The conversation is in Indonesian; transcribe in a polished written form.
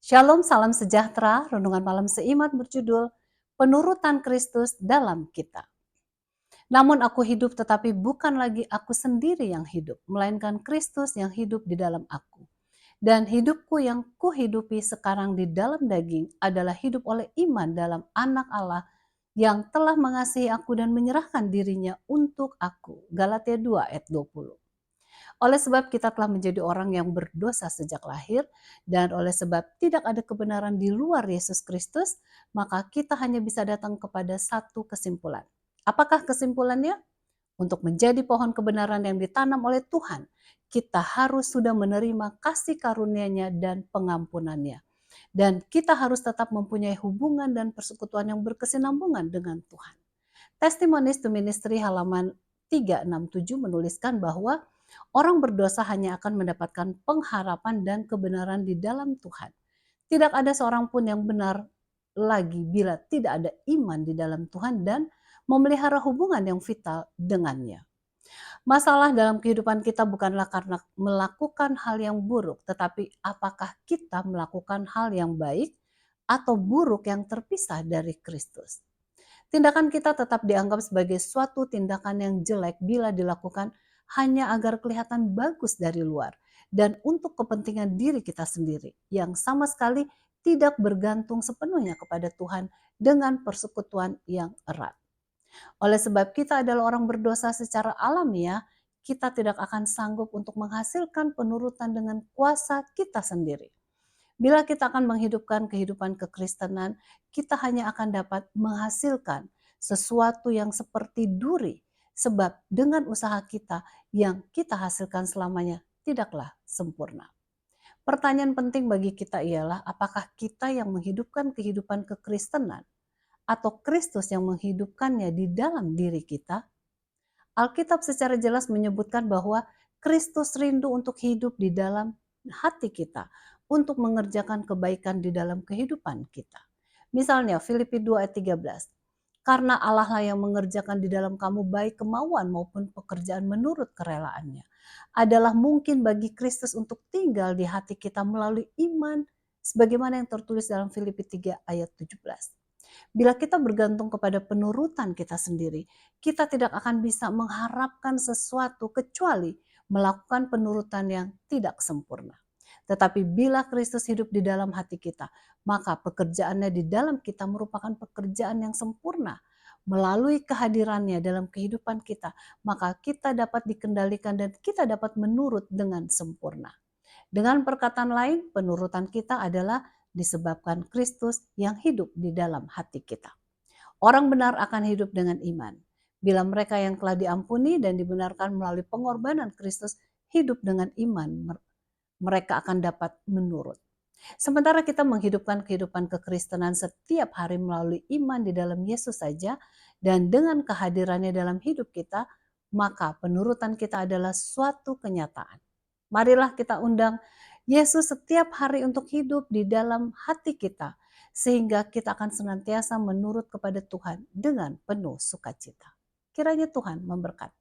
Shalom, salam sejahtera. Renungan malam seiman berjudul Penurutan Kristus dalam kita. Namun aku hidup tetapi bukan lagi aku sendiri yang hidup, melainkan Kristus yang hidup di dalam aku. Dan hidupku yang kuhidupi sekarang di dalam daging adalah hidup oleh iman dalam Anak Allah yang telah mengasihi aku dan menyerahkan dirinya untuk aku. Galatia 2 ayat 20. Oleh sebab kita telah menjadi orang yang berdosa sejak lahir, dan oleh sebab tidak ada kebenaran di luar Yesus Kristus, maka kita hanya bisa datang kepada satu kesimpulan. Apakah kesimpulannya? Untuk menjadi pohon kebenaran yang ditanam oleh Tuhan, kita harus sudah menerima kasih karunia-Nya dan pengampunannya. Dan kita harus tetap mempunyai hubungan dan persekutuan yang berkesinambungan dengan Tuhan. Testimonies to Ministry halaman 367 menuliskan bahwa orang berdosa hanya akan mendapatkan pengharapan dan kebenaran di dalam Tuhan. Tidak ada seorang pun yang benar lagi bila tidak ada iman di dalam Tuhan dan memelihara hubungan yang vital dengannya. Masalah dalam kehidupan kita bukanlah karena melakukan hal yang buruk, tetapi apakah kita melakukan hal yang baik atau buruk yang terpisah dari Kristus. Tindakan kita tetap dianggap sebagai suatu tindakan yang jelek bila dilakukan hanya agar kelihatan bagus dari luar dan untuk kepentingan diri kita sendiri yang sama sekali tidak bergantung sepenuhnya kepada Tuhan dengan persekutuan yang erat. Oleh sebab kita adalah orang berdosa secara alamiah, kita tidak akan sanggup untuk menghasilkan penurutan dengan kuasa kita sendiri. Bila kita akan menghidupkan kehidupan kekristenan, kita hanya akan dapat menghasilkan sesuatu yang seperti duri, sebab dengan usaha kita yang kita hasilkan selamanya tidaklah sempurna. Pertanyaan penting bagi kita ialah apakah kita yang menghidupkan kehidupan kekristenan atau Kristus yang menghidupkannya di dalam diri kita? Alkitab secara jelas menyebutkan bahwa Kristus rindu untuk hidup di dalam hati kita, untuk mengerjakan kebaikan di dalam kehidupan kita. Misalnya Filipi 2 ayat 13. Karena Allah lah yang mengerjakan di dalam kamu baik kemauan maupun pekerjaan menurut kerelaannya. Adalah mungkin bagi Kristus untuk tinggal di hati kita melalui iman, sebagaimana yang tertulis dalam Filipi 3 ayat 17. Bila kita bergantung kepada penurutan kita sendiri, kita tidak akan bisa mengharapkan sesuatu kecuali melakukan penurutan yang tidak sempurna. Tetapi bila Kristus hidup di dalam hati kita, maka pekerjaannya di dalam kita merupakan pekerjaan yang sempurna. Melalui kehadirannya dalam kehidupan kita, maka kita dapat dikendalikan dan kita dapat menurut dengan sempurna. Dengan perkataan lain, penurutan kita adalah disebabkan Kristus yang hidup di dalam hati kita. Orang benar akan hidup dengan iman. Bila mereka yang telah diampuni dan dibenarkan melalui pengorbanan Kristus hidup dengan iman, mereka akan dapat menurut. Sementara kita menghidupkan kehidupan kekristenan setiap hari melalui iman di dalam Yesus saja dan dengan kehadirannya dalam hidup kita, maka penurutan kita adalah suatu kenyataan. Marilah kita undang Yesus setiap hari untuk hidup di dalam hati kita, sehingga kita akan senantiasa menurut kepada Tuhan dengan penuh sukacita. Kiranya Tuhan memberkati.